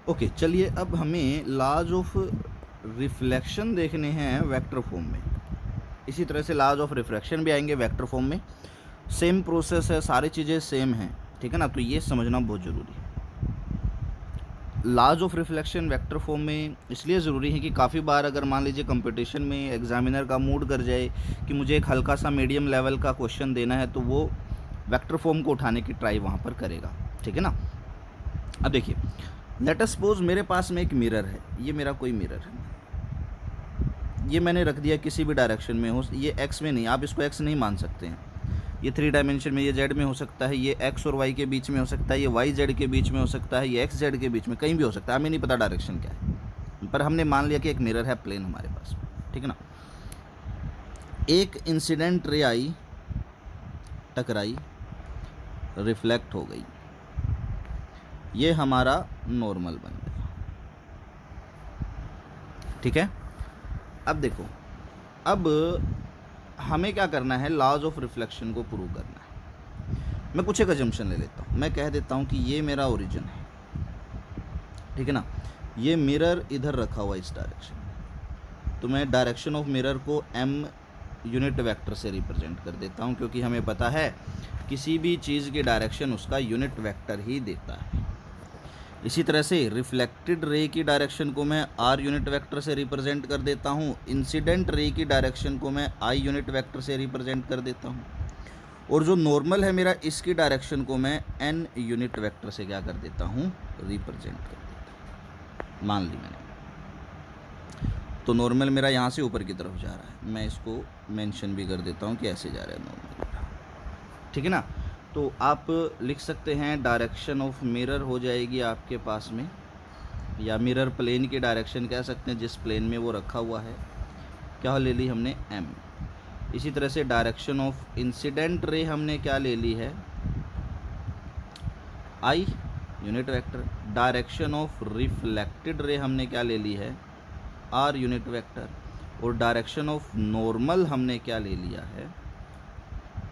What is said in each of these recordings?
Okay, चलिए अब हमें लॉज ऑफ रिफ्लेक्शन देखने हैं वेक्टर फॉर्म में। इसी तरह से लॉज ऑफ रिफ्रैक्शन भी आएंगे वेक्टर फॉर्म में। सेम प्रोसेस है, सारी चीज़ें सेम हैं, ठीक है ना। तो ये समझना बहुत ज़रूरी है। Laws of reflection vector form में इसलिए ज़रूरी है कि काफ़ी बार अगर मान लीजिए कंपटीशन में एग्जामिनर का मूड कर जाए कि मुझे एक हल्का सा मीडियम लेवल का क्वेश्चन देना है, तो वो वेक्टर फॉर्म को उठाने की ट्राई वहाँ पर करेगा, ठीक है ना। अब देखिए, लेट अस सपोज मेरे पास में एक मिरर है, ये मेरा कोई मिरर है, ये मैंने रख दिया किसी भी डायरेक्शन में हो, ये एक्स में नहीं, आप इसको एक्स नहीं मान सकते हैं, ये थ्री डायमेंशन में, ये जेड में हो सकता है, ये एक्स और वाई के बीच में हो सकता है, ये वाई जेड के बीच में हो सकता है, ये एक्स जेड के बीच में, कहीं भी हो सकता है, हमें नहीं पता डायरेक्शन क्या है, पर हमने मान लिया कि एक मिरर है प्लेन हमारे पास, ठीक है ना। एक इंसिडेंट रे आई, टकराई, रिफ्लेक्ट हो गई, ये हमारा नॉर्मल बन गया, ठीक है। अब देखो, अब हमें क्या करना है, लॉज ऑफ रिफ्लेक्शन को प्रूव करना है। मैं कुछ एक अजम्पशन ले लेता हूँ, मैं कह देता हूँ कि ये मेरा ओरिजिन है, ठीक है ना। ये मिरर इधर रखा हुआ इस डायरेक्शन में, तो मैं डायरेक्शन ऑफ मिरर को एम यूनिट वेक्टर से रिप्रेजेंट कर देता हूँ, क्योंकि हमें पता है किसी भी चीज़ की डायरेक्शन उसका यूनिट वेक्टर ही देता है। इसी तरह से रिफ्लेक्टेड रे की डायरेक्शन को मैं आर यूनिट वेक्टर से रिप्रेजेंट कर देता हूँ, इंसिडेंट रे की डायरेक्शन को मैं आई यूनिट वेक्टर से रिप्रेजेंट कर देता हूँ, और जो नॉर्मल है मेरा, इसकी डायरेक्शन को मैं एन यूनिट वेक्टर से क्या कर देता हूँ, रिप्रेजेंट कर देता हूँ। मान ली मैंने, तो नॉर्मल मेरा यहाँ से ऊपर की तरफ जा रहा है, मैं इसको मेंशन भी कर देता हूँ कि ऐसे जा रहा है नॉर्मल मेरा, ठीक है ना। तो आप लिख सकते हैं डायरेक्शन ऑफ मिरर हो जाएगी आपके पास में, या मिरर प्लेन की डायरेक्शन कह सकते हैं जिस प्लेन में वो रखा हुआ है, क्या ले ली हमने, एम। इसी तरह से डायरेक्शन ऑफ इंसिडेंट रे हमने क्या ले ली है, I unit vector. Direction of reflected ray हमने क्या ले ली है, आर यूनिट वेक्टर। और डायरेक्शन ऑफ नॉर्मल हमने क्या ले लिया है,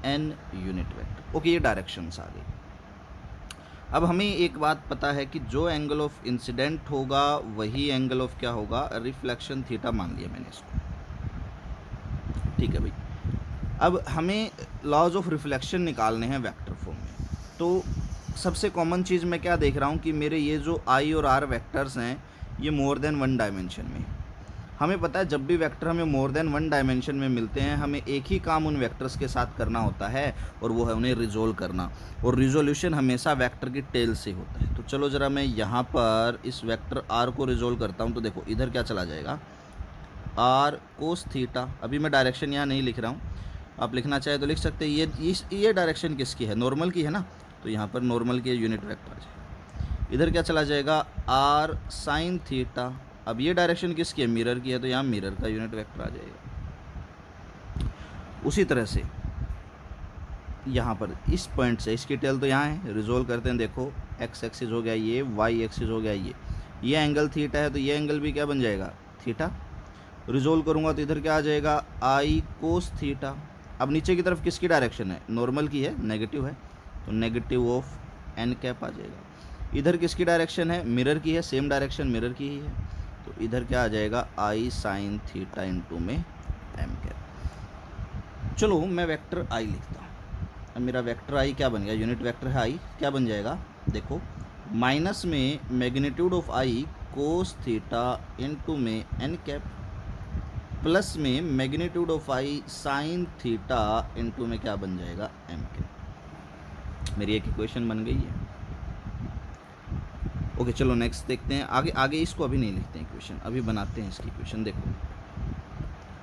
एन यूनिट वेक्टर। ओके, ये डायरेक्शंस आ गई। अब हमें एक बात पता है कि जो एंगल ऑफ इंसिडेंट होगा वही एंगल ऑफ क्या होगा, रिफ्लेक्शन, थीटा मान लिया मैंने इसको, ठीक है भाई। अब हमें लॉज ऑफ रिफ्लेक्शन निकालने हैं वेक्टर फॉर्म में। तो सबसे कॉमन चीज़ मैं क्या देख रहा हूँ कि मेरे ये जो आई और आर वेक्टर्स हैं, ये मोर देन वन डायमेंशन में। हमें पता है जब भी वेक्टर हमें मोर देन वन डायमेंशन में मिलते हैं, हमें एक ही काम उन वेक्टर्स के साथ करना होता है, और वो है उन्हें रिजोल्व करना, और रिजोल्यूशन हमेशा वेक्टर की टेल से होता है। तो चलो ज़रा मैं यहाँ पर इस वेक्टर आर को रिजोल्व करता हूँ, तो देखो इधर क्या चला जाएगा, आर कोस थीटा। अभी मैं डायरेक्शन यहाँ नहीं लिख रहा हूँ, आप लिखना चाहे तो लिख सकते हैं। ये डायरेक्शन किसकी है, नॉर्मल की है ना, तो यहाँ पर नॉर्मल की यूनिट वेक्टर आ जाएगा। इधर क्या चला जाएगा, आर साइन थीटा। अब ये डायरेक्शन किसकी है, मिरर की है, तो यहाँ मिरर का यूनिट वेक्टर आ जाएगा। उसी तरह से यहाँ पर इस पॉइंट से, इसकी टेल तो यहाँ है, रिजोल्व करते हैं, देखो एक्स एक्सिस हो गया ये, वाई एक्सिस हो गया ये एंगल थीटा है, तो ये एंगल भी क्या बन जाएगा, थीटा। रिजोल्व करूँगा तो इधर क्या आ जाएगा, आई कोस थीटा। अब नीचे की तरफ किसकी डायरेक्शन है, नॉर्मल की है, नेगेटिव है, तो नेगेटिव ऑफ एन कैप आ जाएगा। इधर किसकी डायरेक्शन है, मिरर की है, सेम डायरेक्शन मिरर की ही है, तो इधर क्या आ जाएगा, आई साइन थीटा इंटू में एम कैप। चलो मैं वेक्टर आई लिखता हूँ। अब मेरा वेक्टर आई क्या बन गया, यूनिट वेक्टर है आई, क्या बन जाएगा, देखो माइनस में magnitude of I cos theta into में एन कैप, प्लस में magnitude of I sign theta into में क्या बन जाएगा, एम कैप। मेरी एक इक्वेशन बन गई है। ओके, चलो नेक्स्ट देखते हैं, आगे आगे इसको अभी नहीं लिखते हैं इक्वेशन, अभी बनाते हैं इसकी इक्वेशन। देखो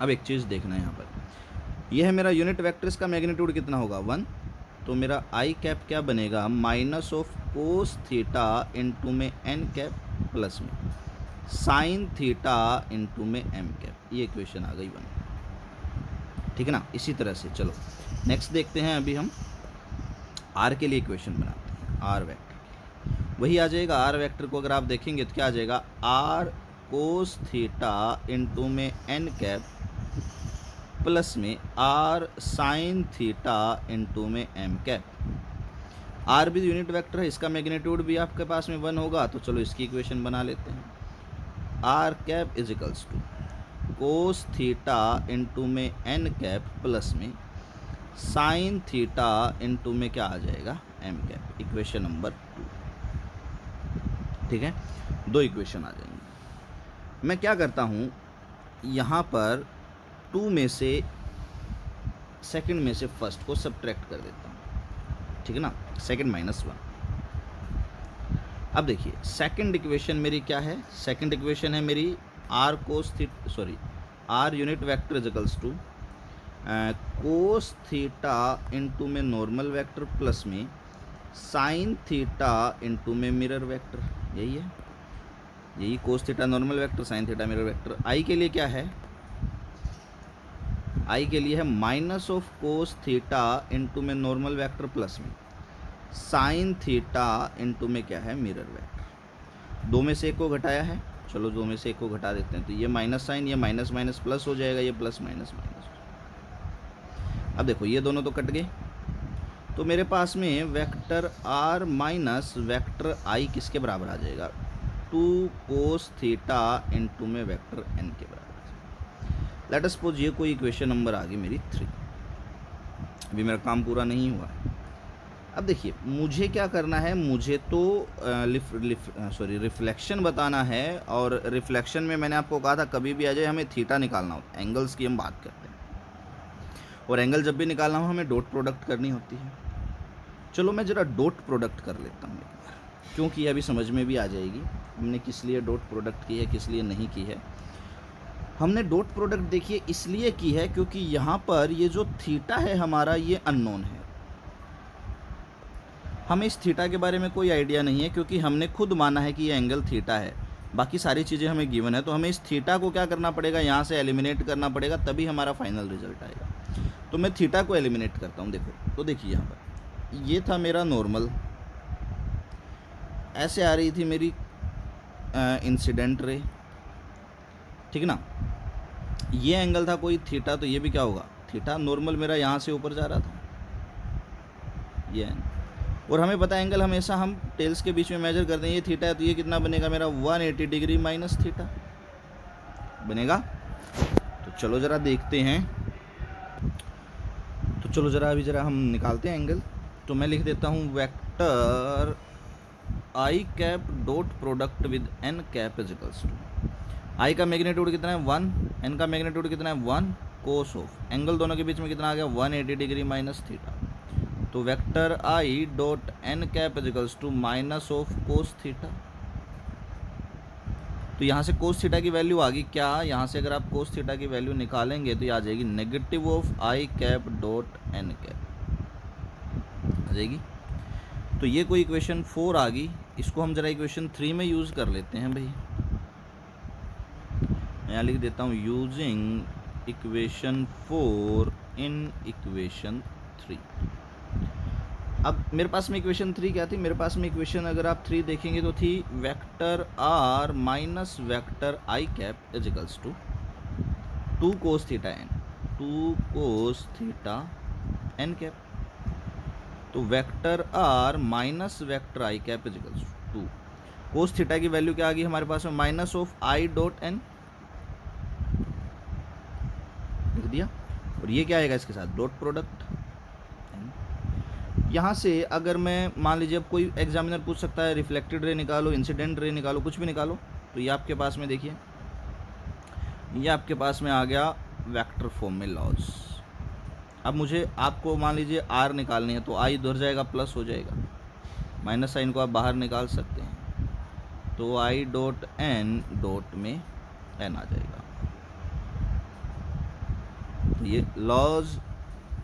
अब एक चीज़ देखना है, यहाँ पर यह है मेरा यूनिट वेक्टर, इसका मैग्नीट्यूड कितना होगा, 1, तो मेरा आई कैप क्या बनेगा, minus of cos theta into में एन कैप प्लस में साइन थीटा इंटू में एम कैप। ये इक्वेशन आ गई बन, ठीक है ना। इसी तरह से चलो नेक्स्ट देखते हैं, अभी हम आर के लिए इक्वेशन बनाते हैं, आर वेक्टर वही आ जाएगा। आर वेक्टर को अगर आप देखेंगे तो क्या आ जाएगा, आर कोस थीटा इंटू में एन कैप प्लस में आर साइन थीटा इंटू में एम कैप। आर भी यूनिट वेक्टर है, इसका मैग्नीट्यूड भी आपके पास में 1 होगा, तो चलो इसकी इक्वेशन बना लेते हैं। R cap is equals to cos theta into में एन कैप प्लस में साइन थीटा इंटू में क्या आ जाएगा, एम कैप। इक्वेशन नंबर 2, ठीक है, 2 इक्वेशन आ जाएंगी। मैं क्या करता हूँ, यहाँ पर 2 में से सेकंड में से फर्स्ट को सब्ट्रैक्ट कर देता हूँ, ठीक है ना, सेकंड माइनस 1। अब देखिए सेकंड इक्वेशन मेरी क्या है, सेकंड इक्वेशन है मेरी r cos theta, sorry r unit vector is equals to cos theta into में नॉर्मल वेक्टर प्लस में साइन थीटा इंटू में मिरर वेक्टर। यही है, यही cos theta normal vector, sine theta mirror vector. I के लिए क्या है, आई के लिए है minus of cos theta into में नॉर्मल वेक्टर प्लस में साइन थीटा इंटू में क्या है, मिरर वेक्टर। 2 में से 1 को घटाया है, चलो 2 में से 1 को घटा देते हैं, तो ये माइनस साइन, ये माइनस माइनस प्लस हो जाएगा, ये प्लस माइनस माइनस। अब देखो ये दोनों तो कट गए, तो मेरे पास में वेक्टर आर माइनस वेक्टर आई किसके बराबर आ जाएगा, 2 कोस थीटा इंटू में वेक्टर एन के बराबर। लेट अस सपोज ये कोई इक्वेशन नंबर आ गई मेरी 3। अभी मेरा काम पूरा नहीं हुआ। अब देखिए मुझे क्या करना है, मुझे तो रिफ्लेक्शन बताना है, और रिफ्लेक्शन में मैंने आपको कहा था कभी भी आ जाए हमें थीटा निकालना होता है। एंगल्स की हम बात करते हैं, और एंगल जब भी निकालना हो हमें डॉट प्रोडक्ट करनी होती है। चलो मैं ज़रा डॉट प्रोडक्ट कर लेता हूँ एक बार, क्योंकि अभी समझ में भी आ जाएगी हमने किस लिए डॉट प्रोडक्ट की है, किस लिए नहीं की है। हमने डॉट प्रोडक्ट देखिए इसलिए की है क्योंकि यहाँ पर ये जो थीटा है हमारा, ये अननोन है। हमें इस थीटा के बारे में कोई आइडिया नहीं है, क्योंकि हमने खुद माना है कि ये एंगल थीटा है, बाकी सारी चीज़ें हमें गिवन है। तो हमें इस थीटा को क्या करना पड़ेगा, यहाँ से एलिमिनेट करना पड़ेगा, तभी हमारा फाइनल रिजल्ट आएगा। तो मैं थीटा को एलिमिनेट करता हूँ। देखो तो देखिए यहाँ पर ये था मेरा नॉर्मल, ऐसे आ रही थी मेरी इंसिडेंट रे, ठीक ना। ये एंगल था कोई थीटा, तो ये भी क्या होगा, थीटा। नॉर्मल मेरा यहाँ से ऊपर जा रहा था, ये एंगल, और हमें पता है एंगल हमेशा हम टेल्स के बीच में मेजर करते हैं। ये थीटा है, तो ये कितना बनेगा मेरा 180 डिग्री माइनस थीटा बनेगा। तो चलो ज़रा देखते हैं, तो चलो ज़रा अभी ज़रा हम निकालते हैं एंगल। तो मैं लिख देता हूँ vector i cap dot product with n cap is equals to, i का मैग्नीट्यूड कितना है 1, एन का मैग्नीट्यूड कितना है 1, कोस ऑफ एंगल दोनों के बीच में कितना आ गया 180 डिग्री माइनस थीटा। तो vector I dot N cap is equals to minus of cos theta. तो यहाँ से कोस थीटा की वैल्यू आ गई क्या, यहाँ से अगर आप कोस थीटा की वैल्यू निकालेंगे तो ये आ जाएगी negative of i cap dot N cap आ जाएगी। तो ये कोई इक्वेशन 4 आ गई, इसको हम जरा इक्वेशन 3 में यूज़ कर लेते हैं भाई। मैं यहाँ लिख देता हूँ यूजिंग इक्वेशन 4 इन इक्वेशन 3। अब मेरे पास में इक्वेशन 3 क्या थी, मेरे पास में इक्वेशन अगर आप 3 देखेंगे तो थी vector r minus vector i cap is equals to 2 cos theta n, 2 cos theta n cap. तो vector r minus vector i cap is equals to 2 cos theta की वैल्यू क्या आ गई हमारे पास में minus of i dot n लिख दिया, और ये क्या आएगा इसके साथ डॉट प्रोडक्ट। यहाँ से अगर मैं मान लीजिए अब कोई एग्जामिनर पूछ सकता है रिफ्लेक्टेड रे निकालो, इंसिडेंट रे निकालो, कुछ भी निकालो, तो ये आपके पास में देखिए ये आपके पास में आ गया वेक्टर फॉर्म में लॉज। अब मुझे आपको मान लीजिए आर निकालनी है, तो आई इधर जाएगा प्लस हो जाएगा, माइनस साइन को आप बाहर निकाल सकते हैं, तो आई डॉट एन डॉट में एन आ जाएगा। ये लॉज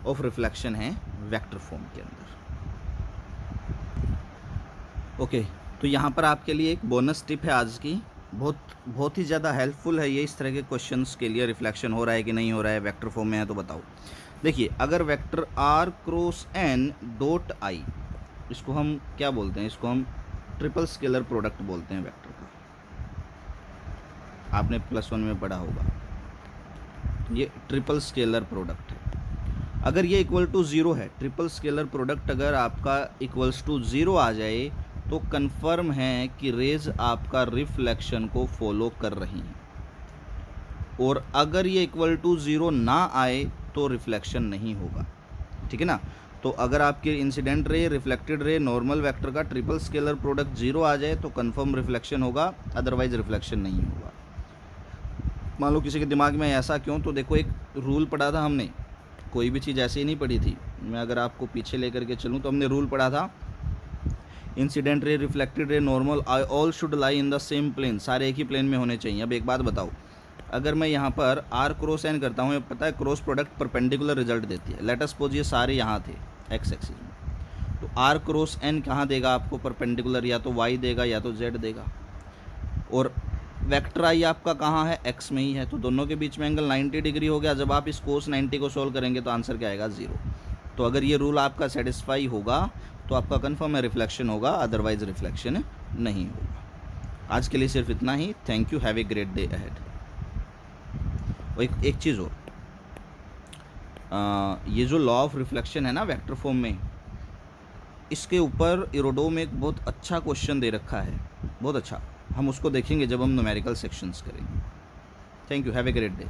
ऑफ रिफ्लेक्शन है वेक्टर फॉर्म के अंदर। ओके, तो यहाँ पर आपके लिए एक बोनस टिप है आज की, बहुत ही ज़्यादा हेल्पफुल है ये इस तरह के क्वेश्चंस के लिए। रिफ्लेक्शन हो रहा है कि नहीं हो रहा है, वेक्टर फॉर्म में है तो बताओ। देखिए अगर vector R cross N dot I, इसको हम क्या बोलते हैं, इसको हम ट्रिपल स्केलर प्रोडक्ट बोलते हैं वेक्टर का, आपने +1 में पढ़ा होगा। ये ट्रिपल स्केलर प्रोडक्ट है। अगर ये इक्वल टू ज़ीरो है, ट्रिपल स्केलर प्रोडक्ट अगर आपका इक्वल्स टू ज़ीरो आ जाए तो कंफर्म है कि रेज आपका रिफ्लेक्शन को फॉलो कर रही हैं, और अगर ये इक्वल टू ज़ीरो ना आए तो रिफ्लेक्शन नहीं होगा। ठीक है ना। तो अगर आपके incident ray, reflected ray, normal vector का ट्रिपल स्केलर प्रोडक्ट ज़ीरो आ जाए तो कंफर्म रिफ्लेक्शन होगा, अदरवाइज रिफ्लेक्शन नहीं होगा। मान लो किसी के दिमाग में ऐसा क्यों, तो देखो एक रूल पढ़ा था हमने, कोई भी चीज़ ऐसे ही नहीं पढ़ी थी, मैं अगर आपको पीछे लेकर के चलूँ तो हमने रूल पढ़ा था, incident ray, reflected ray, normal all should lie in the same plane, सारे एक ही प्लेन में होने चाहिए। अब एक बात बताओ, अगर मैं यहाँ पर आर क्रॉस एन करता हूँ, पता है क्रॉस प्रोडक्ट परपेंडिकुलर रिजल्ट देती है। लेट अस सपोज ये सारे यहाँ थे एक्स एक्सिस में, तो आर क्रॉस एन कहाँ देगा आपको परपेंडिकुलर, या तो वाई देगा या तो जेड देगा, और वेक्टर आई आपका कहाँ है, एक्स में ही है, तो दोनों के बीच में एंगल 90 डिग्री हो गया। जब आप इस कोस 90 को सोल्व करेंगे तो आंसर क्या आएगा, 0। तो अगर ये रूल आपका सेटिस्फाई होगा तो आपका कंफर्म है रिफ्लेक्शन होगा, अदरवाइज रिफ्लेक्शन नहीं होगा। आज के लिए सिर्फ इतना ही। Thank you, have a great day ahead. और एक चीज़ और, ये जो लॉ ऑफ रिफ्लेक्शन है ना वेक्टर फॉर्म में, इसके ऊपर इरोडो में एक बहुत अच्छा क्वेश्चन दे रखा है, बहुत अच्छा। हम उसको देखेंगे जब हम न्यूमेरिकल सेक्शंस करेंगे। Thank you, have a great day.